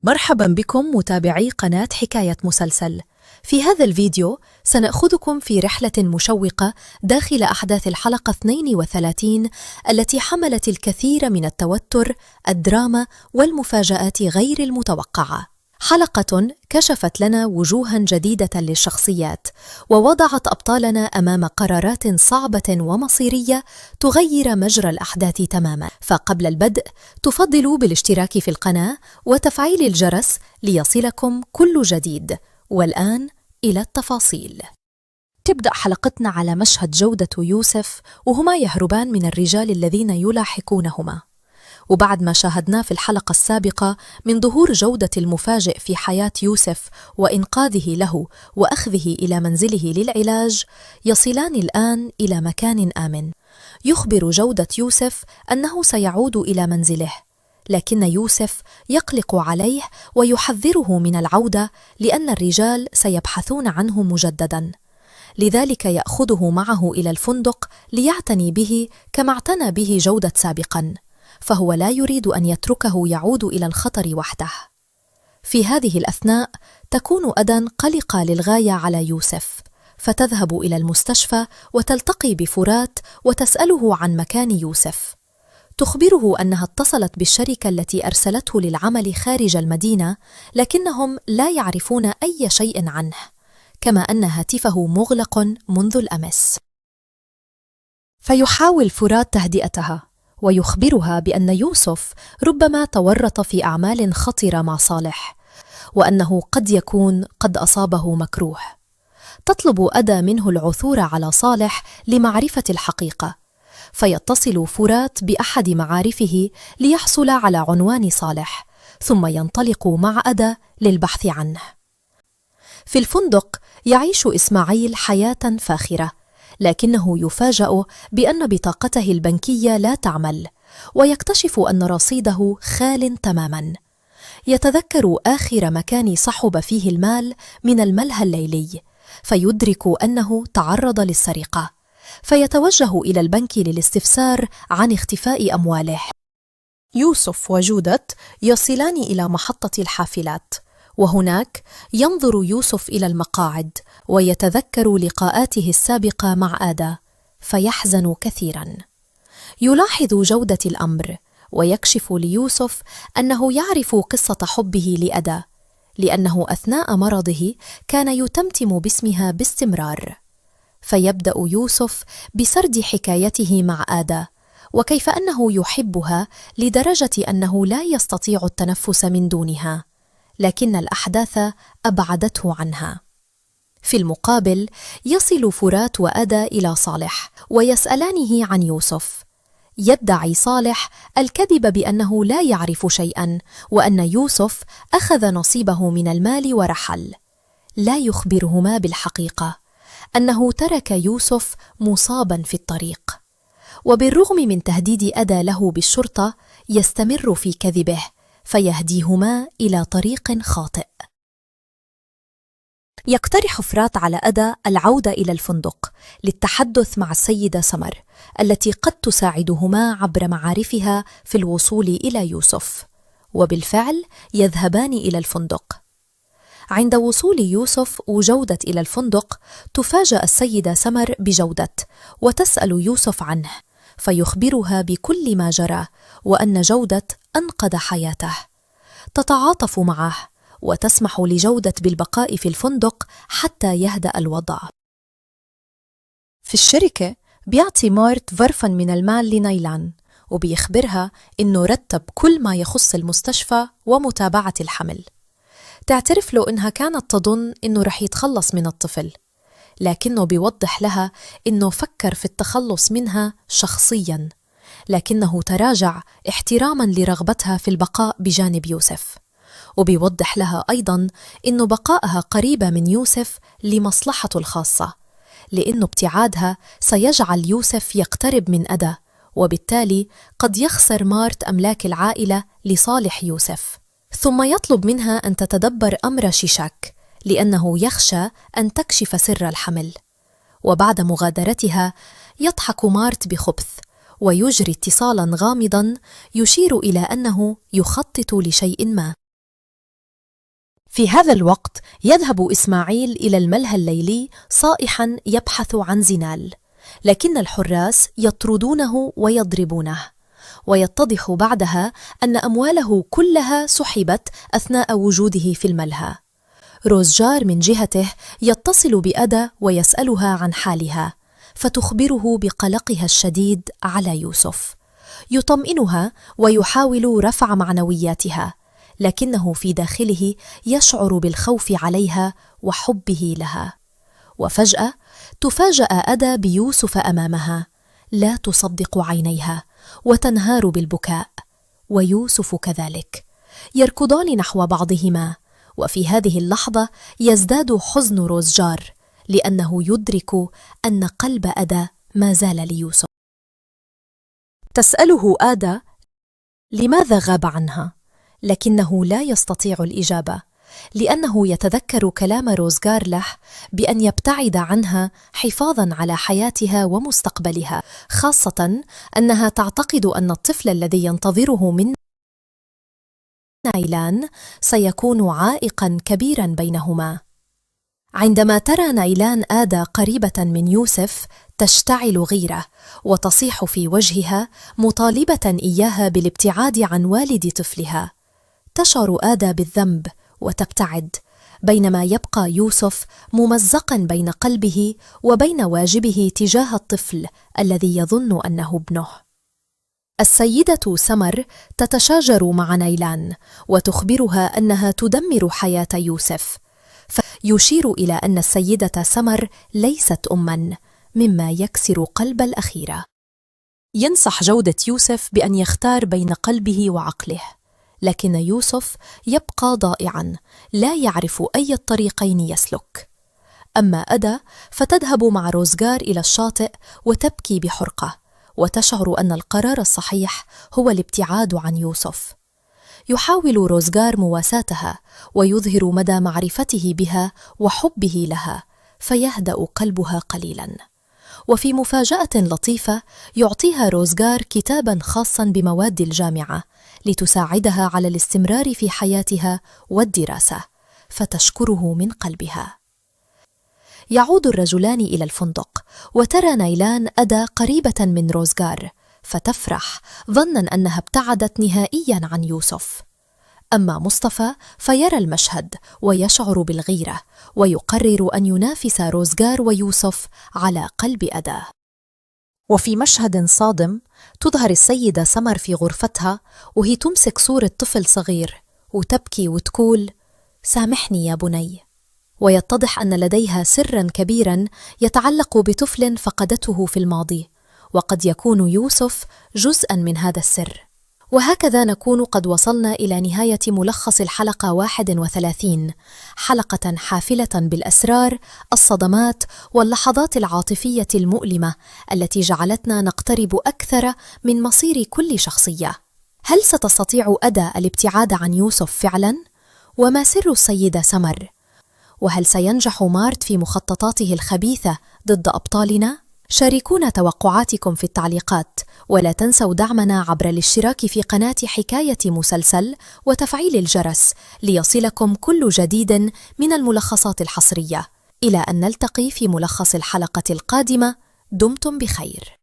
مرحبا بكم متابعي قناة حكاية مسلسل. في هذا الفيديو سنأخذكم في رحلة مشوقة داخل أحداث الحلقة 32 التي حملت الكثير من التوتر، الدراما والمفاجآت غير المتوقعة. حلقة كشفت لنا وجوها جديدة للشخصيات، ووضعت أبطالنا أمام قرارات صعبة ومصيرية تغير مجرى الأحداث تماما. فقبل البدء تفضلوا بالاشتراك في القناة وتفعيل الجرس ليصلكم كل جديد. والآن إلى التفاصيل. تبدأ حلقتنا على مشهد جودة ويوسف وهما يهربان من الرجال الذين يلاحقونهما. وبعد ما شاهدناه في الحلقة السابقة من ظهور جودة المفاجئ في حياة يوسف وإنقاذه له وأخذه إلى منزله للعلاج، يصلان الآن إلى مكان آمن. يخبر جودة يوسف أنه سيعود إلى منزله، لكن يوسف يقلق عليه ويحذره من العودة لأن الرجال سيبحثون عنه مجدداً. لذلك يأخذه معه إلى الفندق ليعتني به كما اعتنى به جودة سابقاً، فهو لا يريد أن يتركه يعود إلى الخطر وحده. في هذه الأثناء تكون أدن قلقة للغاية على يوسف، فتذهب إلى المستشفى وتلتقي بفرات وتسأله عن مكان يوسف. تخبره أنها اتصلت بالشركة التي أرسلته للعمل خارج المدينة، لكنهم لا يعرفون أي شيء عنه، كما أن هاتفه مغلق منذ الأمس. فيحاول فرات تهدئتها ويخبرها بأن يوسف ربما تورط في أعمال خطرة مع صالح، وأنه قد يكون قد أصابه مكروه. تطلب أدا منه العثور على صالح لمعرفة الحقيقة، فيتصل فرات بأحد معارفه ليحصل على عنوان صالح، ثم ينطلق مع أدا للبحث عنه. في الفندق يعيش إسماعيل حياة فاخرة، لكنه يفاجأ بأن بطاقته البنكية لا تعمل، ويكتشف أن رصيده خال تماما. يتذكر آخر مكان صحب فيه المال من الملهى الليلي، فيدرك أنه تعرض للسرقة، فيتوجه إلى البنك للاستفسار عن اختفاء أمواله. يوسف وجودة يصلان إلى محطة الحافلات، وهناك ينظر يوسف إلى المقاعد ويتذكر لقاءاته السابقة مع آدا، فيحزن كثيرا. يلاحظ جودة الأمر ويكشف ليوسف أنه يعرف قصة حبه لأدا، لأنه أثناء مرضه كان يتمتم باسمها باستمرار. فيبدأ يوسف بسرد حكايته مع آدا، وكيف أنه يحبها لدرجة أنه لا يستطيع التنفس من دونها، لكن الأحداث أبعدته عنها. في المقابل يصل فرات وأدا إلى صالح ويسألانه عن يوسف. يدعي صالح الكذب بأنه لا يعرف شيئا، وأن يوسف أخذ نصيبه من المال ورحل. لا يخبرهما بالحقيقة أنه ترك يوسف مصابا في الطريق، وبالرغم من تهديد أدا له بالشرطة يستمر في كذبه، فيهديهما إلى طريق خاطئ. يقترح فرات على أدا العودة إلى الفندق للتحدث مع السيدة سمر التي قد تساعدهما عبر معارفها في الوصول إلى يوسف، وبالفعل يذهبان إلى الفندق. عند وصول يوسف وجودة إلى الفندق تفاجأ السيدة سمر بجودة وتسأل يوسف عنه، فيخبرها بكل ما جرى وأن جودة أنقذ حياته. تتعاطف معه وتسمح لجودة بالبقاء في الفندق حتى يهدأ الوضع. في الشركة بيعطي مارت ظرفاً من المال لنيلان، وبيخبرها إنه رتب كل ما يخص المستشفى ومتابعة الحمل. تعترف له إنها كانت تظن إنه رح يتخلص من الطفل، لكنه بيوضح لها إنه فكر في التخلص منها شخصياً، لكنه تراجع احتراماً لرغبتها في البقاء بجانب يوسف. وبيوضح لها أيضاً إنه بقائها قريبة من يوسف لمصلحته الخاصة، لأنه ابتعادها سيجعل يوسف يقترب من أدا، وبالتالي قد يخسر مارت أملاك العائلة لصالح يوسف. ثم يطلب منها أن تتدبر أمر شيشاك، لأنه يخشى أن تكشف سر الحمل. وبعد مغادرتها يضحك مارت بخبث ويجري اتصالاً غامضاً يشير إلى أنه يخطط لشيء ما. في هذا الوقت يذهب إسماعيل إلى الملهى الليلي صائحا يبحث عن زنال، لكن الحراس يطردونه ويضربونه، ويتضح بعدها أن أمواله كلها سحبت أثناء وجوده في الملهى. روزجار من جهته يتصل بأدا ويسألها عن حالها، فتخبره بقلقها الشديد على يوسف. يطمئنها ويحاول رفع معنوياتها، لكنه في داخله يشعر بالخوف عليها وحبه لها. وفجأة تفاجأ أدا بيوسف أمامها، لا تصدق عينيها وتنهار بالبكاء، ويوسف كذلك. يركضان نحو بعضهما، وفي هذه اللحظة يزداد حزن روزجار، لأنه يدرك أن قلب أدا ما زال ليوسف. تسأله آدا لماذا غاب عنها، لكنه لا يستطيع الإجابة، لأنه يتذكر كلام روزجار له بأن يبتعد عنها حفاظاً على حياتها ومستقبلها، خاصة أنها تعتقد أن الطفل الذي ينتظره من نايلان سيكون عائقاً كبيراً بينهما. عندما ترى نايلان آدا قريبة من يوسف تشتعل غيرة وتصيح في وجهها مطالبة إياها بالابتعاد عن والد طفلها. تشعر آدا بالذنب وتبتعد، بينما يبقى يوسف ممزقاً بين قلبه وبين واجبه تجاه الطفل الذي يظن أنه ابنه. السيدة سمر تتشاجر مع نايلان وتخبرها أنها تدمر حياة يوسف، فيشير إلى أن السيدة سمر ليست أماً، مما يكسر قلب الأخيرة. ينصح جودة يوسف بأن يختار بين قلبه وعقله، لكن يوسف يبقى ضائعاً لا يعرف أي الطريقين يسلك. أما أدا فتذهب مع روزجار إلى الشاطئ وتبكي بحرقة، وتشعر أن القرار الصحيح هو الابتعاد عن يوسف. يحاول روزجار مواساتها ويظهر مدى معرفته بها وحبه لها، فيهدأ قلبها قليلاً. وفي مفاجأة لطيفة يعطيها روزجار كتاباً خاصاً بمواد الجامعة لتساعدها على الاستمرار في حياتها والدراسة، فتشكره من قلبها. يعود الرجلان إلى الفندق، وترى نايلان أدا قريبة من روزجار، فتفرح ظناً أنها ابتعدت نهائياً عن يوسف. أما مصطفى فيرى المشهد ويشعر بالغيرة، ويقرر أن ينافس روزجار ويوسف على قلب أدا. وفي مشهد صادم تظهر السيدة سمر في غرفتها وهي تمسك صورة طفل صغير وتبكي وتقول: سامحني يا بني. ويتضح أن لديها سراً كبيراً يتعلق بطفل فقدته في الماضي، وقد يكون يوسف جزءاً من هذا السر. وهكذا نكون قد وصلنا إلى نهاية ملخص الحلقة 31، حلقة حافلة بالأسرار، الصدمات واللحظات العاطفية المؤلمة التي جعلتنا نقترب أكثر من مصير كل شخصية. هل ستستطيع أدا الابتعاد عن يوسف فعلاً؟ وما سر السيدة سمر؟ وهل سينجح مارت في مخططاته الخبيثة ضد أبطالنا؟ شاركونا توقعاتكم في التعليقات، ولا تنسوا دعمنا عبر الاشتراك في قناة حكاية مسلسل وتفعيل الجرس ليصلكم كل جديد من الملخصات الحصرية. إلى أن نلتقي في ملخص الحلقة القادمة، دمتم بخير.